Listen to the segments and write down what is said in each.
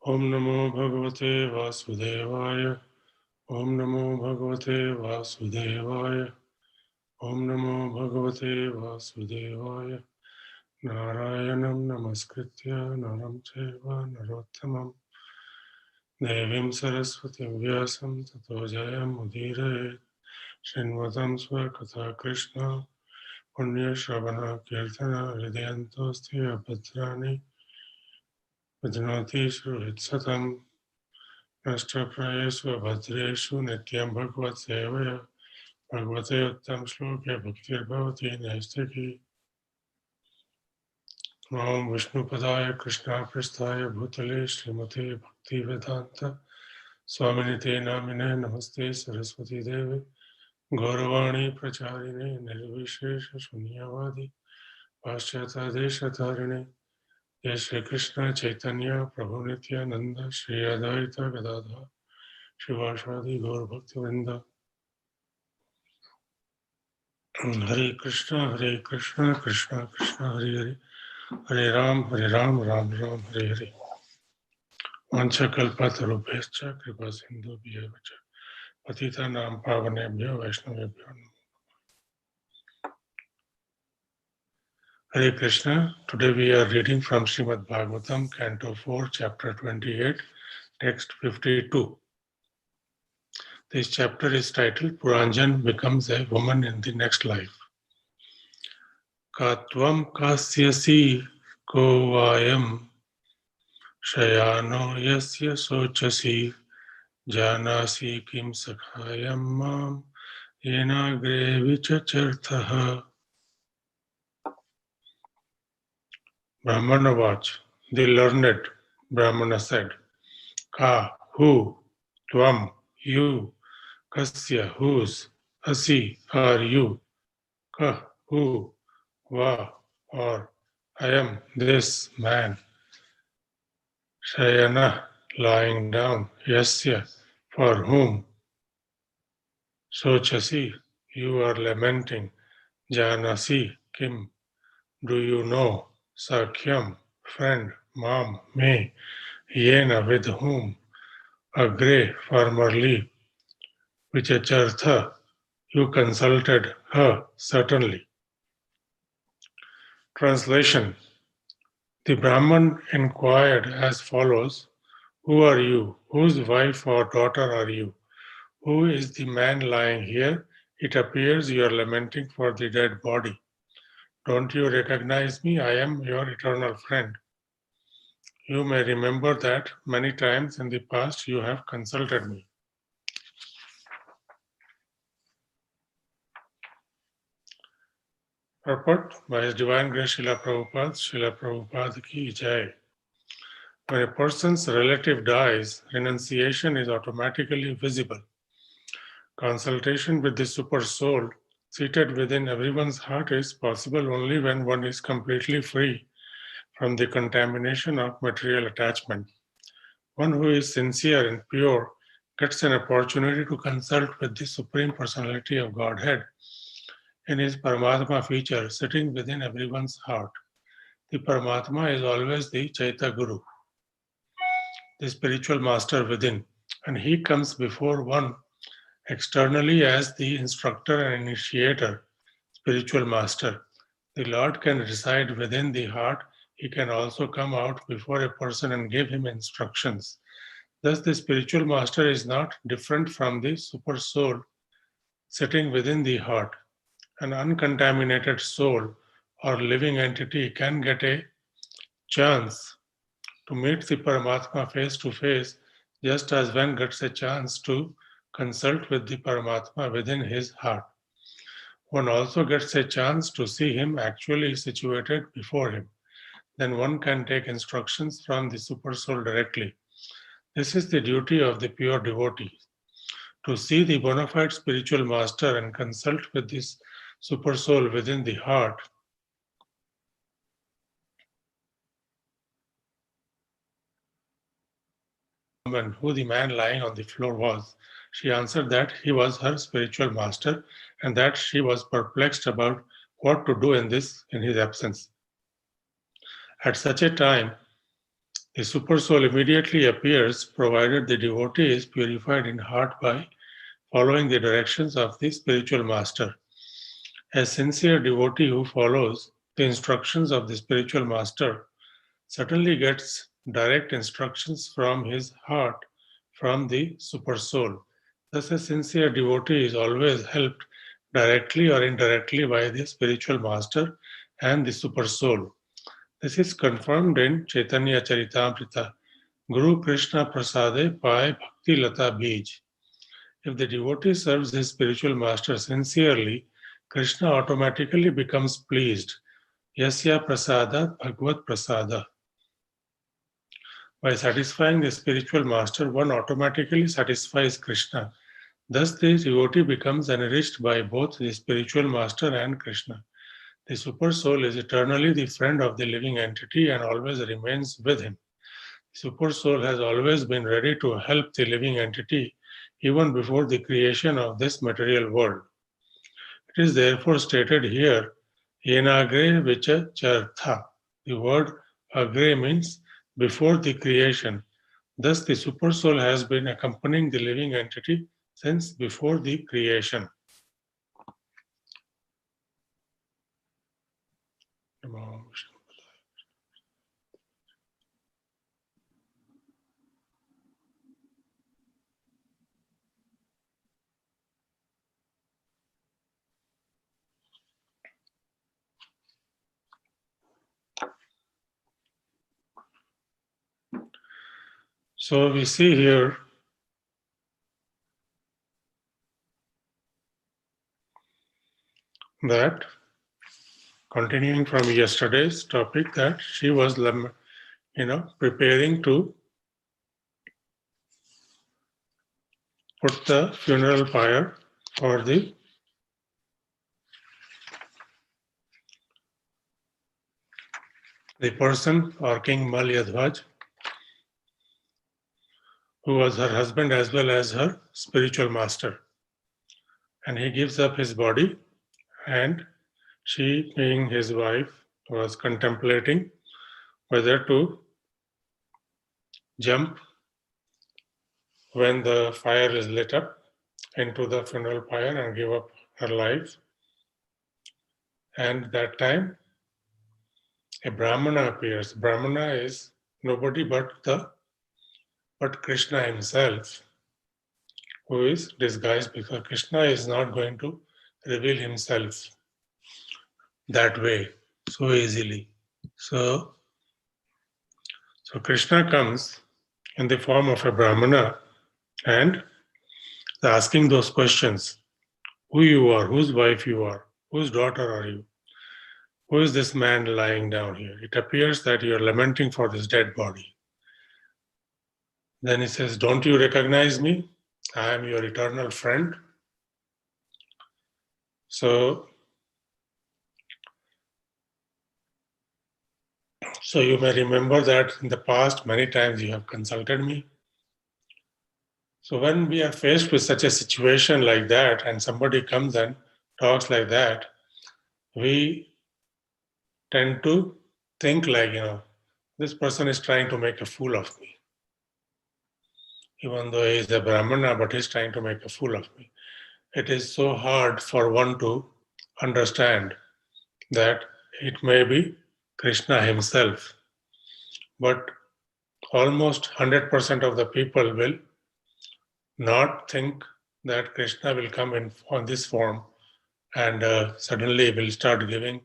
Om Namo Bhagavate Vasudevaya. Om Namo Bhagavate Vasudevaya. Om Namo Bhagavate Vasudevaya. Narayanam Namaskritya Naram Chaiva Narottamam Devim Saraswatim Vyasam Tato Jayam Udire Shinvatam Swakatha Krishna Punya Shravana Kirtana Hridayantosti Abhadrani Vajnati Suhitsatam Nashtaprayeshu Abhadreshu Nityam Bhagavad Sevaya Bhagavate Uttam Shloke Bhaktir Bhavati Naistaki Om Vishnupadaya Krishna Prasthaya Bhutale Srimate Bhakti Vedanta Swaminite Namine Namaste Saraswati Devi Gauravani Pracharine Nirvishesha Shunyavadi Paschata Deshatarine Jai Shri Krishna Chaitanya Prabhu Nityananda Shri Advaita Gadadha Shivashadi Gaur Bhakti Vrinda Hare Krishna Krishna Krishna Hare Hare Hare Ram Ram Ram Hare Hare Vanchakalpatarubhyascha kripa sindhubhyo vacha patitanam pavanebhyo vaishnavebhyo namo. Hare Krishna. Today we are reading from Srimad Bhagavatam, Canto 4, Chapter 28, Text 52. This chapter is titled Puranjan becomes a woman in the next life. Katvam kasyasi ko vayam shayano yasya sochasi janasi kim sakhayam mam yenagre vichacharthaha. Brahmana watch. The learned Brahmana said, Ka, who, Tvam, you, Kasya, whose, Asi, are you, Ka, who, Va, or I am this man, Shayana, lying down, Yasya, for whom, Sochasi, you are lamenting, Janasi, Kim, do you know, Sakhyam, friend, Mam, me, Yena, with whom, Agre, formerly, Vichachartha, you consulted her, certainly. Translation. The Brahman inquired as follows, who are you? Whose wife or daughter are you? Who is the man lying here? It appears you are lamenting for the dead body. Don't you recognize me? I am your eternal friend. You may remember that many times in the past you have consulted me. Purport by His Divine Grace Srila Prabhupada Ki Jai. When a person's relative dies, renunciation is automatically visible. Consultation with the Super Soul seated within everyone's heart is possible only when one is completely free from the contamination of material attachment. One who is sincere and pure gets an opportunity to consult with the Supreme Personality of Godhead in his Paramatma feature sitting within everyone's heart. The Paramatma is always the Chaita Guru, the spiritual master within, and he comes before one externally as the instructor and initiator, spiritual master. The Lord can reside within the heart. He can also come out before a person and give him instructions. Thus, the spiritual master is not different from the super soul sitting within the heart. An uncontaminated soul or living entity can get a chance to meet the Paramatma face to face, just as one gets a chance to consult with the Paramatma within his heart. One also gets a chance to see him actually situated before him. Then one can take instructions from the Super Soul directly. This is the duty of the pure devotee, to see the bona fide spiritual master and consult with this Super Soul within the heart. Woman, who the man lying on the floor was. She answered that he was her spiritual master and that she was perplexed about what to do in his absence. At such a time, The super soul immediately appears provided the devotee is purified in heart by following the directions of the spiritual master. A sincere devotee who follows the instructions of the spiritual master certainly gets direct instructions from his heart, from the super soul. Thus, a sincere devotee is always helped directly or indirectly by the spiritual master and the super soul. This is confirmed in Chaitanya Charitamrita, Guru Krishna Prasade Pai Bhakti Lata Bij. If the devotee serves his spiritual master sincerely, Krishna automatically becomes pleased. Yasya Prasada Bhagavad Prasada. By satisfying the spiritual master, one automatically satisfies Krishna. Thus, the devotee becomes enriched by both the spiritual master and Krishna. The super soul is eternally the friend of the living entity and always remains with him. The super soul has always been ready to help the living entity even before the creation of this material world. It is therefore stated here, Yenagre Vicha Chartha. The word agre means before the creation. Thus, the super soul has been accompanying the living entity since before the creation. So we see here that, continuing from yesterday's topic, that she was, preparing to put the funeral pyre for the person or King Malyadhvaj, who was her husband as well as her spiritual master. And he gives up his body, and she, being his wife, was contemplating whether to jump when the fire is lit up into the funeral pyre and give up her life. And that time, a Brahmana appears. Brahmana is nobody but Krishna himself, who is disguised, because Krishna is not going to reveal himself that way so easily. So Krishna comes in the form of a Brahmana and asking those questions: who you are, whose wife you are, whose daughter are you, who is this man lying down here? It appears that you are lamenting for this dead body. Then he says, don't you recognize me? I am your eternal friend. So you may remember that in the past many times you have consulted me. So when we are faced with such a situation like that, and somebody comes and talks like that, we tend to think like, this person is trying to make a fool of me. Even though he is a Brahmana, but he's trying to make a fool of me. It is so hard for one to understand that it may be Krishna himself. But almost 100% of the people will not think that Krishna will come in on this form and suddenly will start giving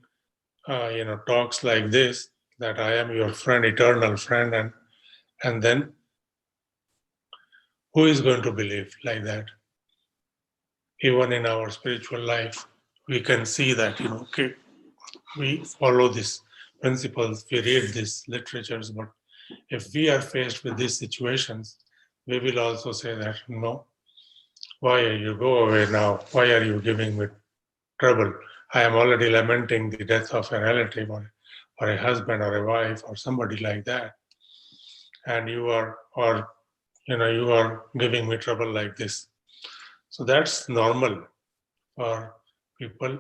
talks like this, that I am your friend, eternal friend, and then who is going to believe like that? Even in our spiritual life, we can see that, okay, we follow these principles, we read these literatures, but if we are faced with these situations, we will also say that, no, why are you go away now? Why are you giving me trouble? I am already lamenting the death of a relative or a husband or a wife or somebody like that. And you are giving me trouble like this. So that's normal for people,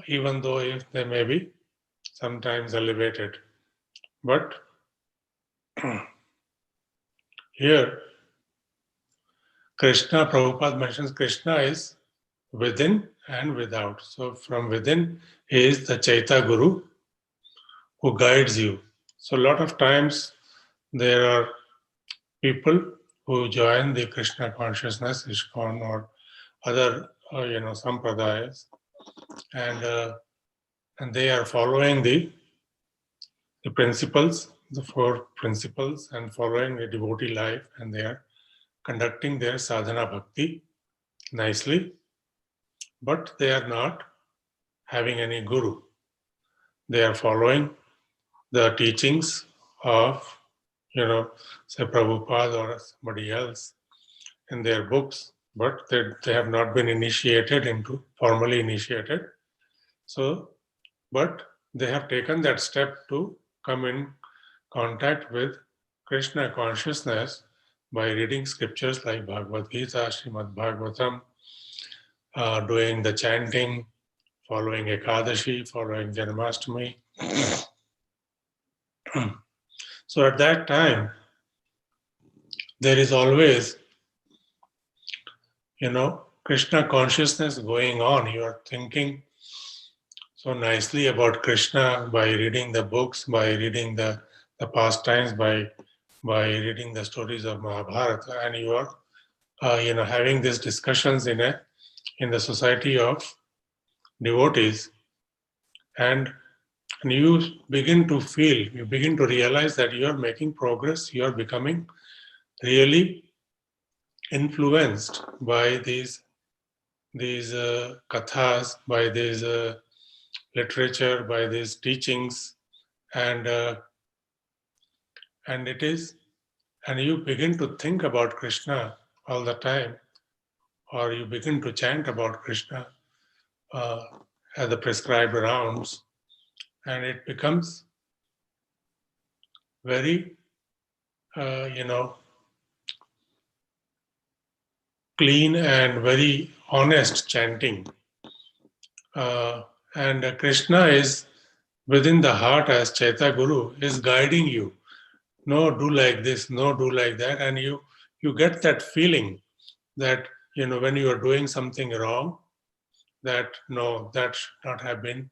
even though if they may be sometimes elevated. But here, Krishna, Prabhupada mentions Krishna is within and without. So from within is the Chaita Guru who guides you. So a lot of times there are people who join the Krishna consciousness, ISKCON or other, sampradayas, and they are following the principles, the four principles, and following a devotee life, and they are conducting their sadhana bhakti nicely, but they are not having any guru. They are following the teachings of, say Prabhupada or somebody else in their books, but they have not been formally initiated. So, but they have taken that step to come in contact with Krishna consciousness by reading scriptures like Bhagavad Gita, Srimad Bhagavatam, doing the chanting, following Ekadashi, following Janmashtami. So at that time, there is always, Krishna consciousness going on. You are thinking so nicely about Krishna by reading the books, by reading the pastimes, by reading the stories of Mahabharata, and you are, having these discussions in the society of devotees, and you begin to realize that you are making progress. You are becoming really influenced by these kathas, by these literature, by these teachings, and you begin to think about Krishna all the time, or you begin to chant about Krishna at the prescribed rounds, and it becomes very, clean and very honest chanting. And Krishna is within the heart as Chaita Guru, is guiding you. No, do like this, no, do like that. And you get that feeling that, when you are doing something wrong, that no, that should not have been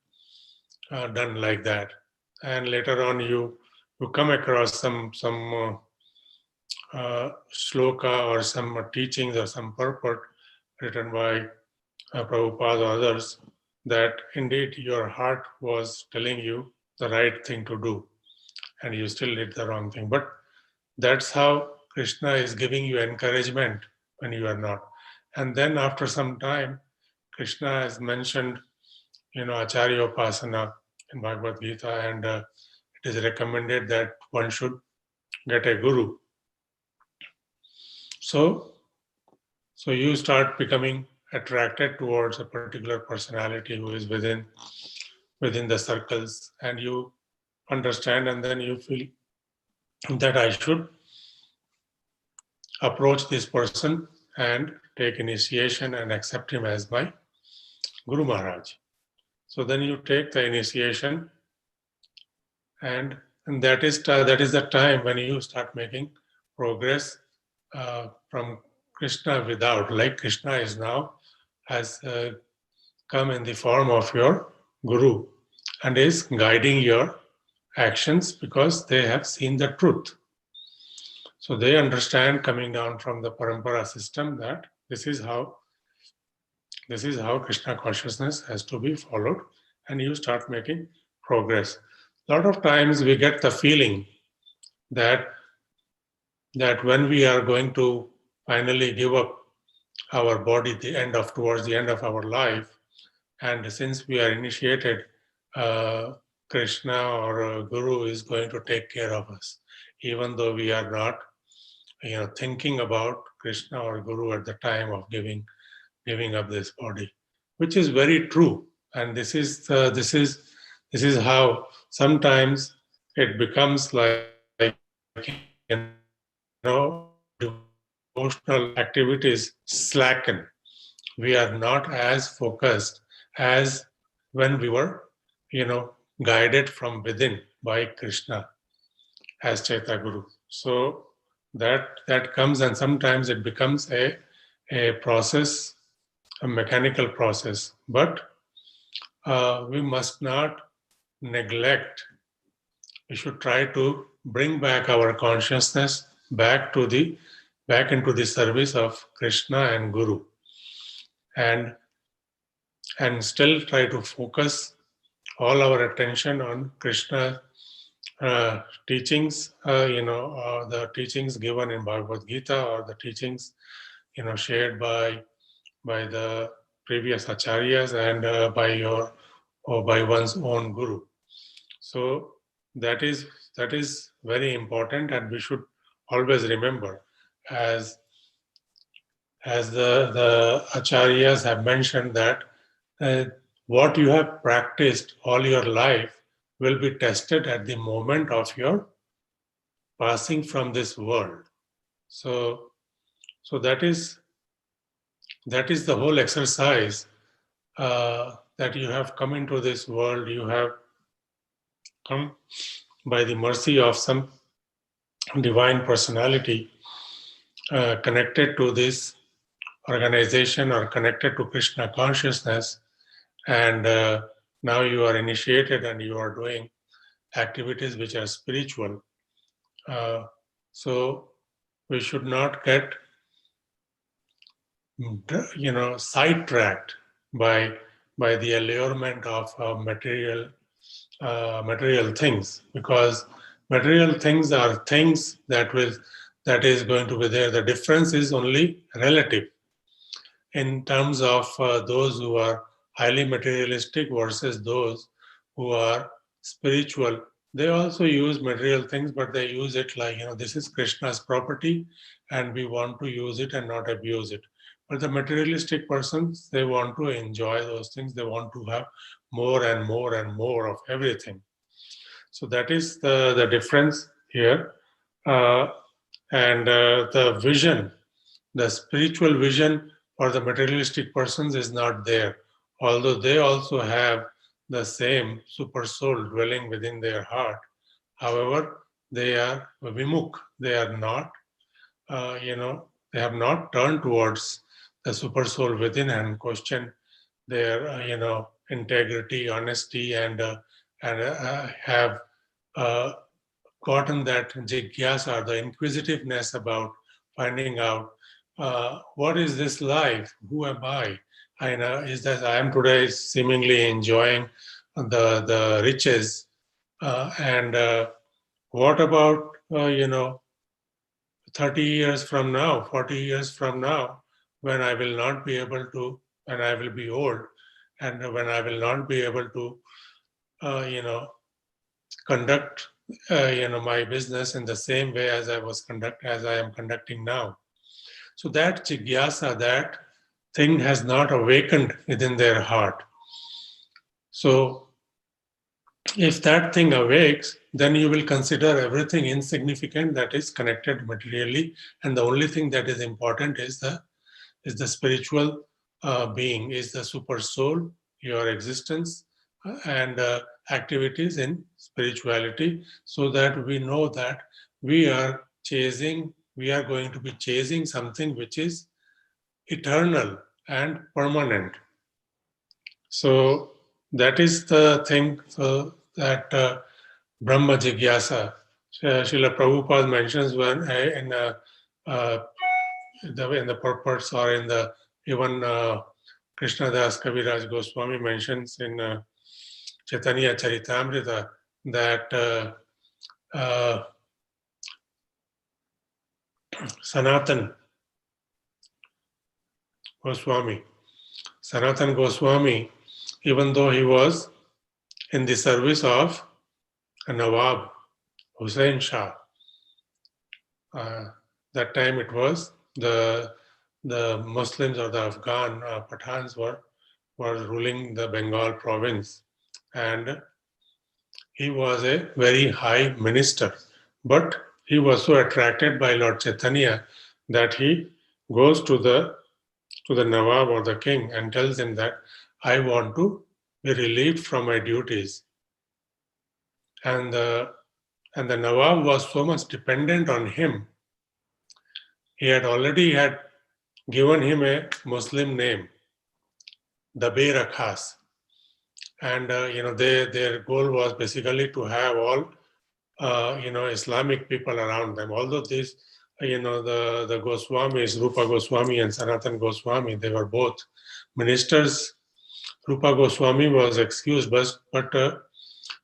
done like that. And later on, you come across some shloka or some teachings or some purport written by Prabhupada or others, that indeed your heart was telling you the right thing to do, and you still did the wrong thing. But that's how Krishna is giving you encouragement when you are not. And then after some time, Krishna has mentioned, Acharya Upasana in Bhagavad Gita, and it is recommended that one should get a guru. So you start becoming attracted towards a particular personality who is within the circles, and you understand, and then you feel that I should approach this person and take initiation and accept him as my Guru Maharaj. So then you take the initiation, and that is the time when you start making progress from Krishna without, like Krishna is now, has come in the form of your Guru and is guiding your actions because they have seen the truth. So they understand, coming down from the parampara system, that this is how Krishna consciousness has to be followed, and you start making progress. A lot of times we get the feeling that when we are going to finally give up our body towards the end of our life, and since we are initiated, Krishna or Guru is going to take care of us, even though we are not, thinking about Krishna or Guru at the time of giving up this body, which is very true. And this is how sometimes it becomes like, devotional activities slacken. We are not as focused as when we were, guided from within by Krishna. as Chaita Guru. So that comes, and sometimes it becomes a process, a mechanical process. But we must not neglect. We should try to bring back our consciousness back into the service of Krishna and Guru, and still try to focus all our attention on Krishna teachings, the teachings given in Bhagavad Gita, or the teachings, shared by the previous acharyas, and by one's own guru. So that is very important, and we should always remember, as the acharyas have mentioned, that what you have practiced all your life will be tested at the moment of your passing from this world. So that is the whole exercise, that you have come into this world. You have come by the mercy of some divine personality, connected to this organization or connected to Krishna consciousness, and now you are initiated and you are doing activities which are spiritual. So we should not get sidetracked by the allurement of material things, because material things are things that is going to be there. The difference is only relative in terms of those who are highly materialistic versus those who are spiritual. They also use material things, but they use it like, this is Krishna's property and we want to use it and not abuse it. But the materialistic persons, they want to enjoy those things. They want to have more and more and more of everything. So that is the difference here. And the vision, the spiritual vision for the materialistic persons is not there, although they also have the same super soul dwelling within their heart. However, they are vimukh. They are not, they have not turned towards the super soul within and question their, integrity, honesty, and have gotten that jigyasa, the inquisitiveness about finding out what is this life? Who am I? Is that I am today seemingly enjoying the riches, and what about 30 years from now, 40 years from now, when I will not be able to, when I will be old, and when I will not be able to, conduct, my business in the same way as I am conducting now. So that jigyasa, that thing has not awakened within their heart. So if that thing awakes, then you will consider everything insignificant that is connected materially, and the only thing that is important is the spiritual being, is the super soul, your existence, and activities in spirituality, so that we know that we are going to be chasing something which is eternal and permanent. So that is the thing, so that Brahma Jigyasa. Srila Prabhupada mentions when in the purports, or in the even Krishnadas Kaviraj Goswami mentions in Chaitanya Charitamrita that Sanatan Goswami, even though he was in the service of Nawab Hussain Shah, that time it was the Muslims, or the Afghan Pathans were ruling the Bengal province, and he was a very high minister. But he was so attracted by Lord Chaitanya that he goes to the Nawab, or the king, and tells him that I want to be relieved from my duties. And the And the Nawab was so much dependent on him. He had already given him a Muslim name, Dabir Khas. And their goal was basically to have all Islamic people around them. Although these, the Goswamis, Rupa Goswami and Sanatan Goswami, they were both ministers. Rupa Goswami was excused, but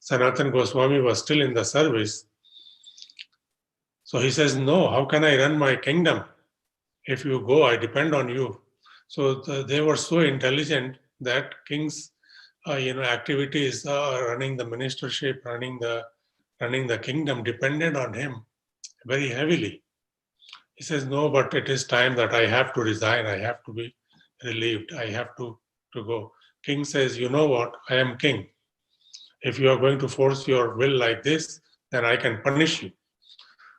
Sanatan Goswami was still in the service. So he says, no, how can I run my kingdom? If you go, I depend on you. So they were so intelligent that king's, activities, running the ministership, running the kingdom depended on him very heavily. He says, no, but it is time that I have to resign. I have to be relieved. I have to go. King says, you know what? I am king. If you are going to force your will like this, then I can punish you.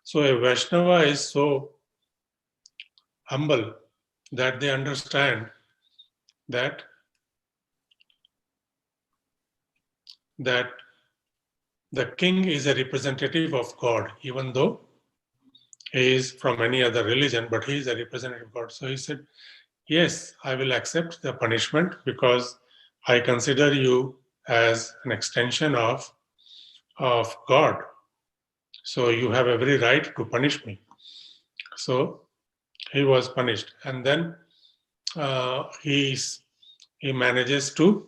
So a Vaishnava is so humble that they understand that the king is a representative of God, even though he is from any other religion, but he is a representative of God. So he said, yes, I will accept the punishment because I consider you as an extension of God. So you have every right to punish me. So he was punished. And then he manages to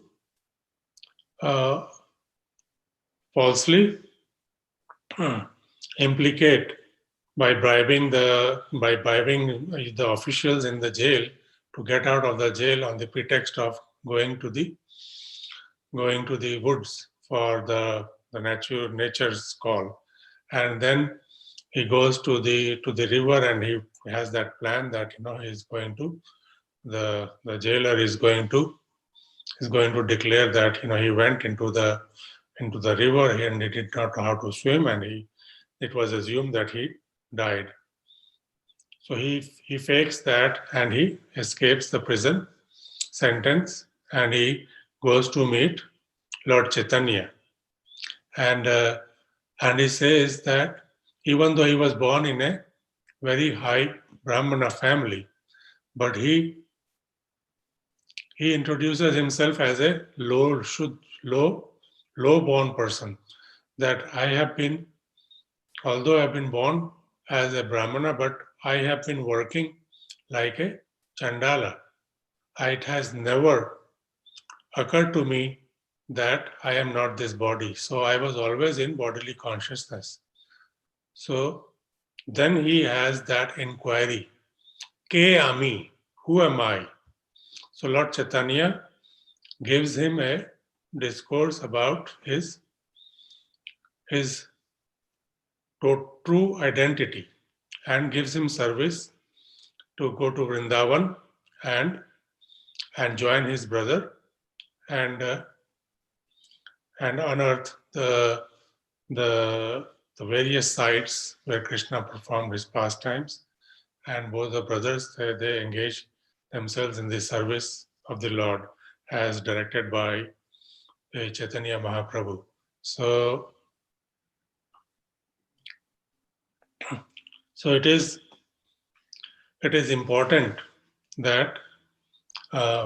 falsely implicate by bribing the officials in the jail to get out of the jail on the pretext of going to the woods for the nature's call. And then he goes to the river and he has that plan that he's going to the jailer is going to declare that he went into the river and he did not know how to swim, and it was assumed that he died. So he fakes that and he escapes the prison sentence and he goes to meet Lord Chaitanya. And he says that even though he was born in a very high Brahmana family, but he introduces himself as a low-born person. That although I've been born as a Brahmana, but I have been working like a Chandala. It has never occurred to me that I am not this body. So I was always in bodily consciousness. So then he has that inquiry. Ke ami? Who am I? So Lord Chaitanya gives him a discourse about his true identity and gives him service to go to Vrindavan and join his brother and unearth the various sites where Krishna performed his pastimes. And both the brothers, they engage themselves in the service of the Lord as directed by Chaitanya Mahaprabhu. So it is important that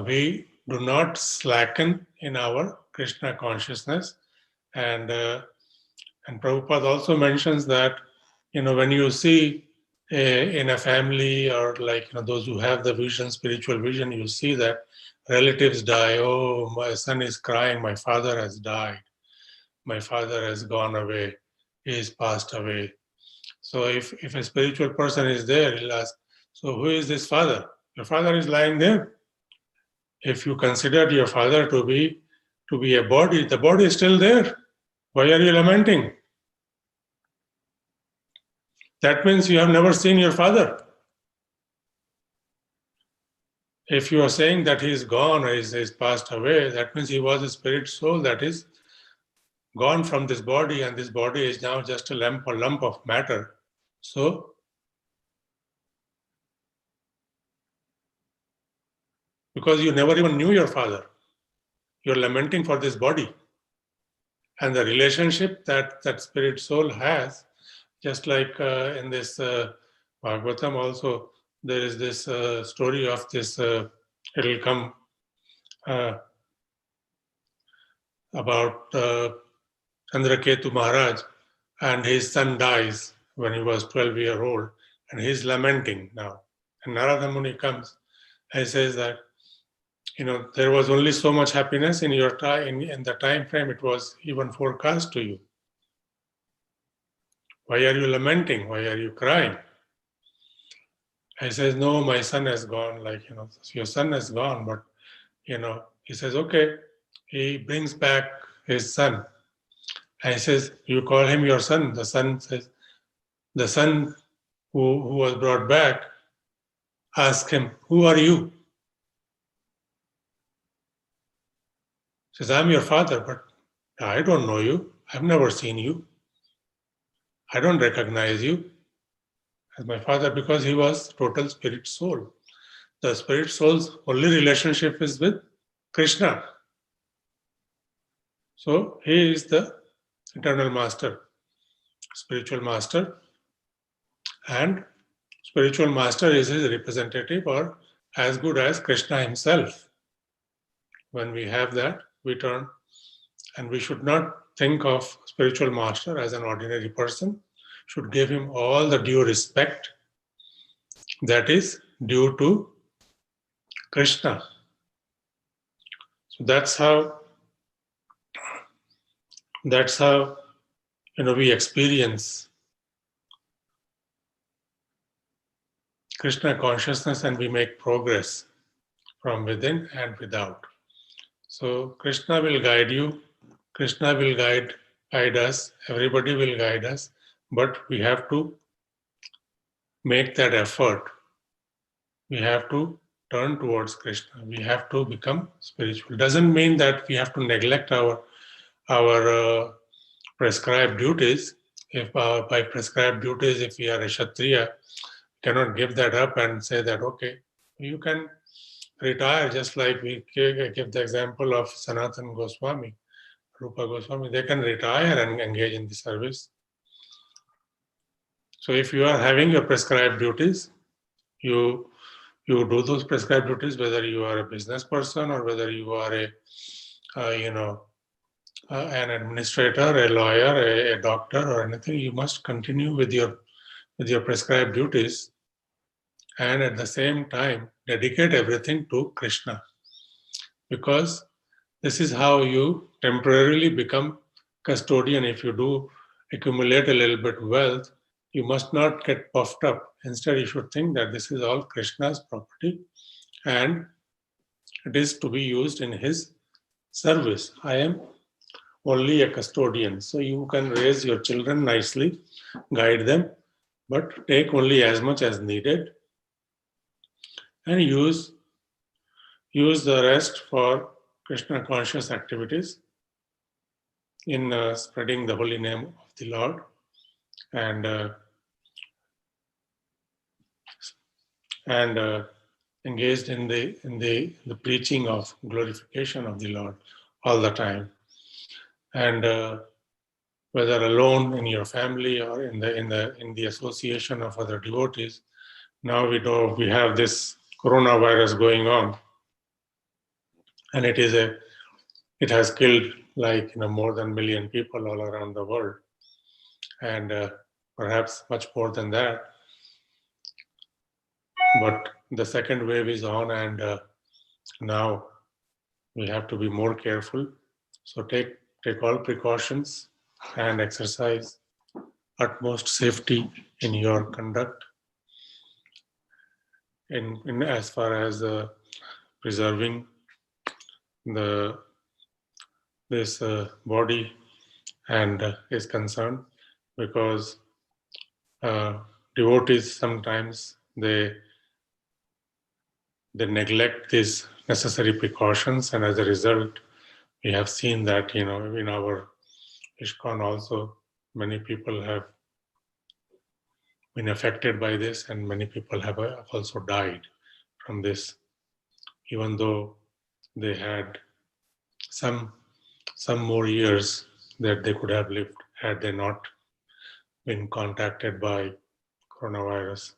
we do not slacken in our Krishna consciousness. And Prabhupada also mentions that, when you see in a family or those who have the vision, spiritual vision, you see that relatives die. Oh, my son is crying, my father has died. My father has gone away. He is passed away. So if a spiritual person is there, he'll ask, so who is this father? Your father is lying there. If you consider your father to be a body, the body is still there. Why are you lamenting? That means you have never seen your father. If you are saying that he is gone or is passed away, that means he was a spirit soul that is gone from this body, and this body is now just a lump of matter. So, because you never even knew your father, you're lamenting for this body. And the relationship that spirit soul has, just like in this Bhagavatam also, there is this story of this, it'll come about Chandraketu Maharaj, and his son dies when he was 12-year old, and he's lamenting now. And Narada Muni comes and says that, there was only so much happiness in your time, in the time frame it was even forecast to you. Why are you lamenting? Why are you crying? He says, no, my son has gone. Your son has gone, but, he says, okay. He brings back his son. And he says, you call him your son? The son says, the son who was brought back asked him, who are you? He says, I'm your father, but I don't know you. I've never seen you. I don't recognize you as my father, because he was total spirit soul. The spirit soul's only relationship is with Krishna. So he is the eternal master, spiritual master, and spiritual master is his representative, or as good as Krishna himself. When we have that, we turn, and we should not think of spiritual master as an ordinary person, should give him all the due respect that is due to Krishna. So that's how we experience Krishna consciousness, and we make progress from within and without. So Krishna will guide you, Krishna will guide us, everybody will guide us, but we have to make that effort. We have to turn towards Krishna. We have to become spiritual. Doesn't mean that we have to neglect our prescribed duties. If by prescribed duties, if we are a Kshatriya, cannot give that up and say that, okay, you can retire, just like we give the example of Sanatana Goswami, Rupa Goswami. They can retire and engage in the service. So if you are having your prescribed duties, you do those prescribed duties, whether you are a business person or whether you are an administrator, a lawyer, a doctor, or anything. You must continue with your prescribed duties, and at the same time dedicate everything to Krishna, because this is how you temporarily become custodian. If you do accumulate a little bit wealth, you must not get puffed up. Instead, you should think that this is all Krishna's property and it is to be used in his service. I am only a custodian. So you can raise your children nicely, guide them, but take only as much as needed and use the rest for Krishna conscious activities in spreading the holy name of the Lord and engaged in the preaching of glorification of the Lord all the time. And whether alone in your family or in the association of other devotees, now we have this coronavirus going on, and it has killed more than 1 million people all around the world, and perhaps much more than that. But the second wave is on, and now we have to be more careful. So take all precautions and exercise utmost safety in your conduct, in as far as preserving this body and is concerned, because devotees sometimes they neglect these necessary precautions, and as a result, we have seen that in our ISKCON also many people have been affected by this, and many people have also died from this, even though they had some more years that they could have lived had they not been contacted by coronavirus.